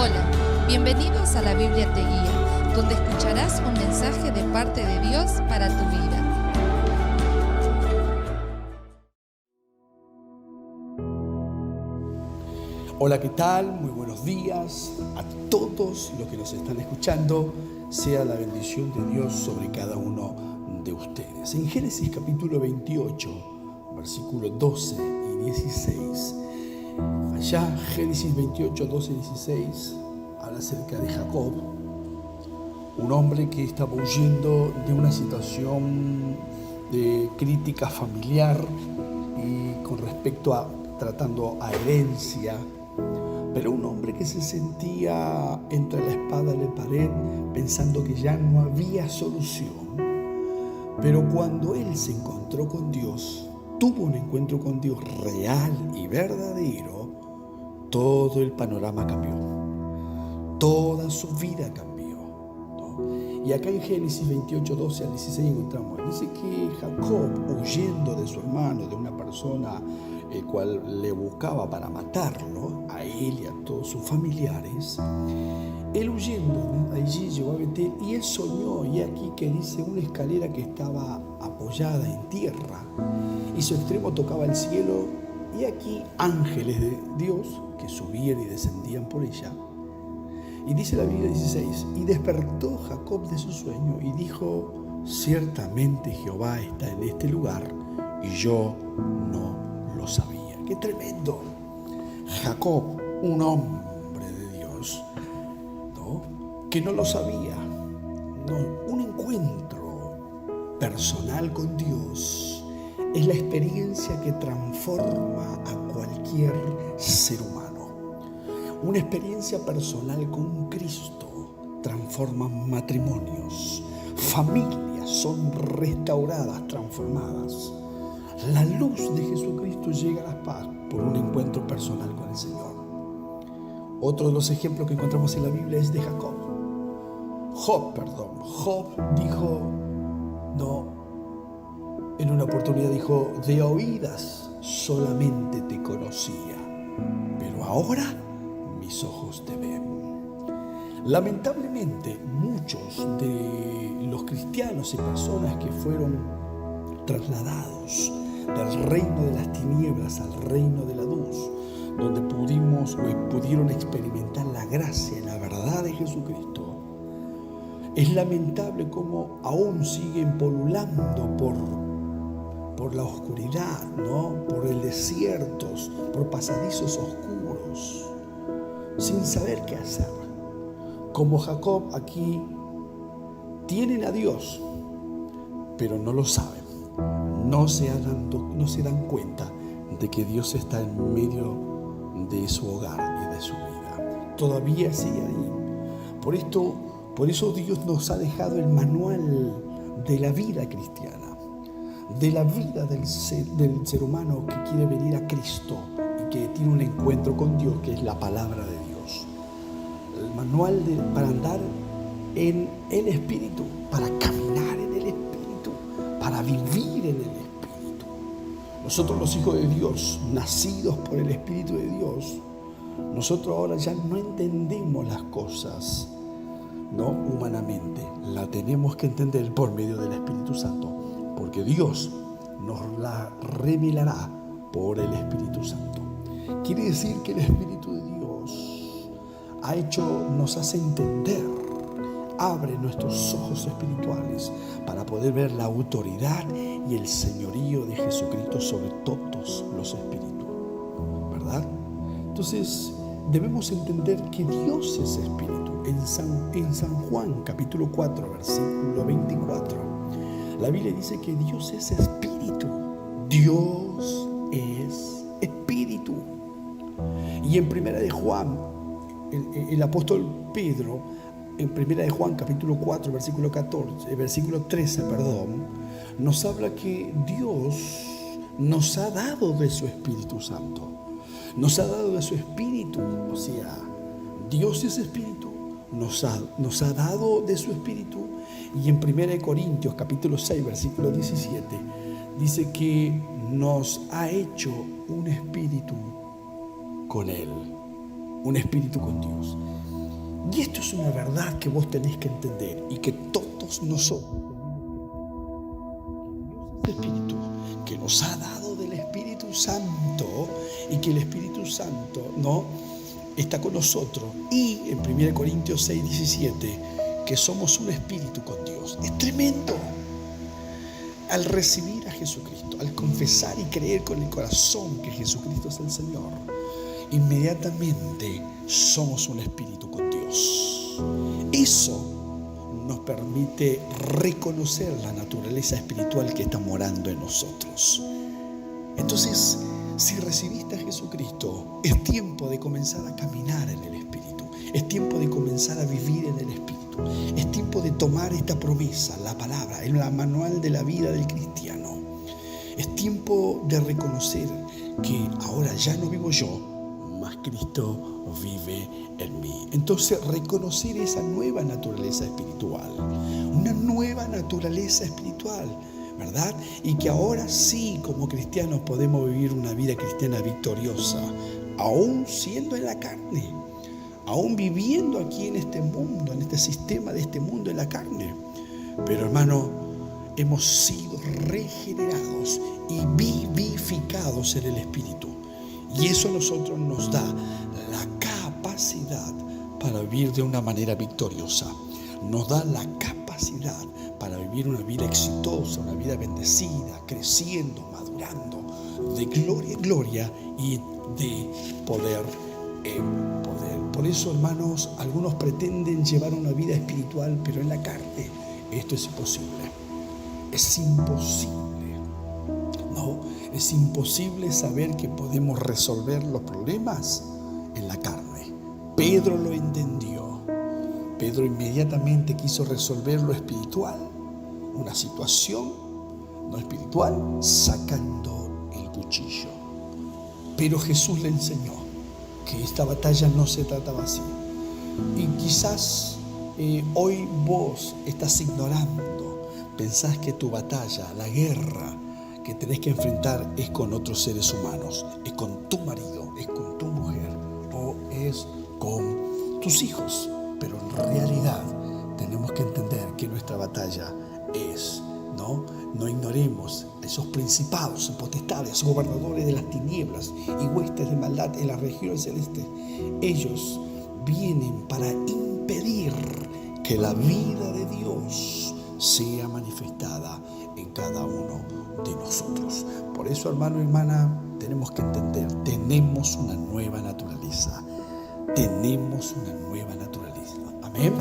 Hola, bienvenidos a La Biblia Te Guía, donde escucharás un mensaje de parte de Dios para tu vida. Hola, ¿qué tal? Muy buenos días a todos los que nos están escuchando. Sea la bendición de Dios sobre cada uno de ustedes. En Génesis capítulo 28, versículos 12 y 16. Allá, Génesis 28, 12 y 16, habla acerca de Jacob, un hombre que estaba huyendo de una situación de crítica familiar y con respecto a tratando a herencia, pero un hombre que se sentía entre la espada y la pared, pensando que ya no había solución. Pero cuando él se encontró con Dios, tuvo un encuentro con Dios real y verdadero, todo el panorama cambió, toda su vida cambió, ¿no? Y acá en Génesis 28, 12 al 16 encontramos, dice que Jacob, huyendo de su hermano, de una persona el cual le buscaba para matarlo, a él y a todos sus familiares, él huyendo, allí llegó a Betel y él soñó, y aquí que dice una escalera que estaba apoyada en tierra y su extremo tocaba el cielo, y aquí ángeles de Dios que subían y descendían por ella. Y dice la Biblia 16, y despertó Jacob de su sueño y dijo, ciertamente Jehová está en este lugar y yo no lo sabía. ¡Qué tremendo! Jacob, un hombre de Dios, ¿no?, que no lo sabía, ¿no? Un encuentro personal con Dios es la experiencia que transforma a cualquier ser humano. Una experiencia personal con Cristo transforma matrimonios, familias son restauradas, transformadas. La luz de Jesucristo llega a la paz por un encuentro personal con el Señor. Otro de los ejemplos que encontramos en la Biblia es de Jacob. Job dijo, en una oportunidad dijo, de oídas solamente te conocía, pero ahora mis ojos te ven. Lamentablemente, muchos de los cristianos y personas que fueron trasladados del reino de las tinieblas al reino de la luz, donde pudieron experimentar la gracia y la verdad de Jesucristo, es lamentable cómo aún siguen polulando por la oscuridad, ¿no?, por el desierto, por pasadizos oscuros, sin saber qué hacer. Como Jacob aquí, tienen a Dios, pero no lo saben. No se dan cuenta de que Dios está en medio de su hogar y de su vida. Todavía sigue ahí. Por eso Dios nos ha dejado el manual de la vida cristiana, de la vida del ser humano que quiere venir a Cristo y que tiene un encuentro con Dios, que es la palabra de Dios. El manual para andar en el Espíritu, para caminar en el Espíritu, para vivir en el Espíritu. Nosotros, los hijos de Dios, nacidos por el Espíritu de Dios, nosotros ahora ya no entendemos las cosas, no humanamente, la tenemos que entender por medio del Espíritu Santo, porque Dios nos la revelará por el Espíritu Santo. Quiere decir que el Espíritu de Dios nos hace entender, abre nuestros ojos espirituales para poder ver la autoridad y el señorío de Jesucristo sobre todos los espíritus, ¿verdad? Entonces, debemos entender que Dios es espíritu. En San Juan, capítulo 4, versículo 24, la Biblia dice que Dios es espíritu. Dios es espíritu. Y en Primera de Juan, el apóstol Pedro, en Primera de Juan, capítulo 4, versículo 13, nos habla que Dios nos ha dado de su Espíritu Santo. Nos ha dado de su Espíritu, o sea, Dios es Espíritu, nos ha dado de su Espíritu. Y en 1 Corintios capítulo 6, versículo 17, dice que nos ha hecho un espíritu con Él. un espíritu con Dios. Y esto es una verdad que vos tenés que entender y que todos nosotros tenemos el Espíritu que nos ha dado del Espíritu Santo y que el Espíritu Santo, ¿no?, está con nosotros. Y en 1 Corintios 6:17, que somos un espíritu con Dios. Es tremendo. Al recibir a Jesucristo, al confesar y creer con el corazón que Jesucristo es el Señor, inmediatamente somos un espíritu con Dios. Eso nos permite reconocer la naturaleza espiritual que está morando en nosotros. Entonces, si recibiste a Jesucristo, es tiempo de comenzar a caminar en el Espíritu. Es tiempo de comenzar a vivir en el Espíritu. Es tiempo de tomar esta promesa, la palabra, el manual de la vida del cristiano. Es tiempo de reconocer que ahora ya no vivo yo, mas Cristo vive en mí. Entonces, reconocer esa nueva naturaleza espiritual, una nueva naturaleza espiritual, ¿verdad? Y que ahora sí, como cristianos, podemos vivir una vida cristiana victoriosa, aún siendo en la carne, aún viviendo aquí en este mundo, en este sistema de este mundo en la carne. Pero, hermano, hemos sido regenerados y vivificados en el Espíritu. Y eso a nosotros nos da la capacidad para vivir de una manera victoriosa. Nos da la capacidad para vivir una vida exitosa, una vida bendecida, creciendo, madurando, de gloria en gloria y de poder en poder. Por eso, hermanos, algunos pretenden llevar una vida espiritual, pero en la carne. Esto es imposible. Es imposible. No, es imposible saber que podemos resolver los problemas en la carne. Pedro lo entendió. Pedro inmediatamente quiso resolver lo espiritual, una situación no espiritual, sacando el cuchillo. Pero Jesús le enseñó que esta batalla no se trataba así. Y quizás hoy vos estás ignorando, pensás que tu batalla, la guerra que tenés que enfrentar es con otros seres humanos, es con tu marido, es con tu mujer o es con tus hijos. Pero en realidad tenemos que entender que nuestra batalla es, no ignoremos esos principados, potestades, gobernadores de las tinieblas y huestes de maldad en las regiones celestes. Ellos vienen para impedir que la vida de Dios sea manifestada en cada uno de nosotros. Por eso, hermano y hermana, tenemos que entender, tenemos una nueva naturaleza. Tenemos una nueva naturaleza. Amén.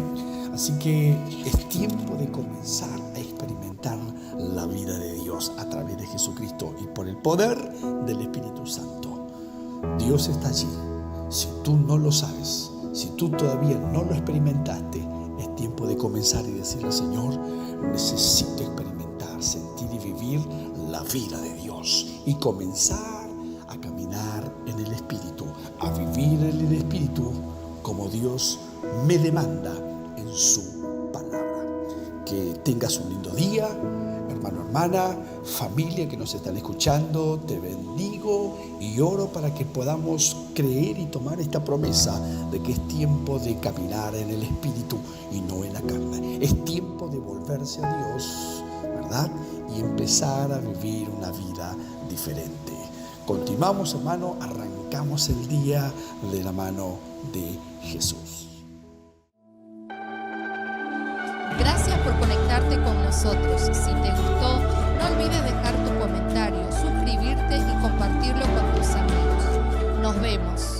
Así que es tiempo de comenzar a experimentar la vida de Dios a través de Jesucristo y por el poder del Espíritu Santo. Dios está allí. Si tú no lo sabes, si tú todavía no lo experimentaste, es tiempo de comenzar y decirle: Señor, necesito experimentar, sentir y vivir la vida de Dios y comenzar a caminar en el Espíritu, a vivir en el Espíritu como Dios me demanda en su palabra. Que tengas un lindo día, hermano, hermana, familia que nos están escuchando. Te bendigo y oro para que podamos creer y tomar esta promesa de que es tiempo de caminar en el Espíritu y no en la carne. Es tiempo de volverse a Dios, ¿verdad? Y empezar a vivir una vida diferente. Continuamos, hermano, arrancamos el día de la mano de Jesús. Gracias por conectarte con nosotros. Si te gustó, no olvides dejar tu comentario, suscribirte y compartirlo con tus amigos. Nos vemos.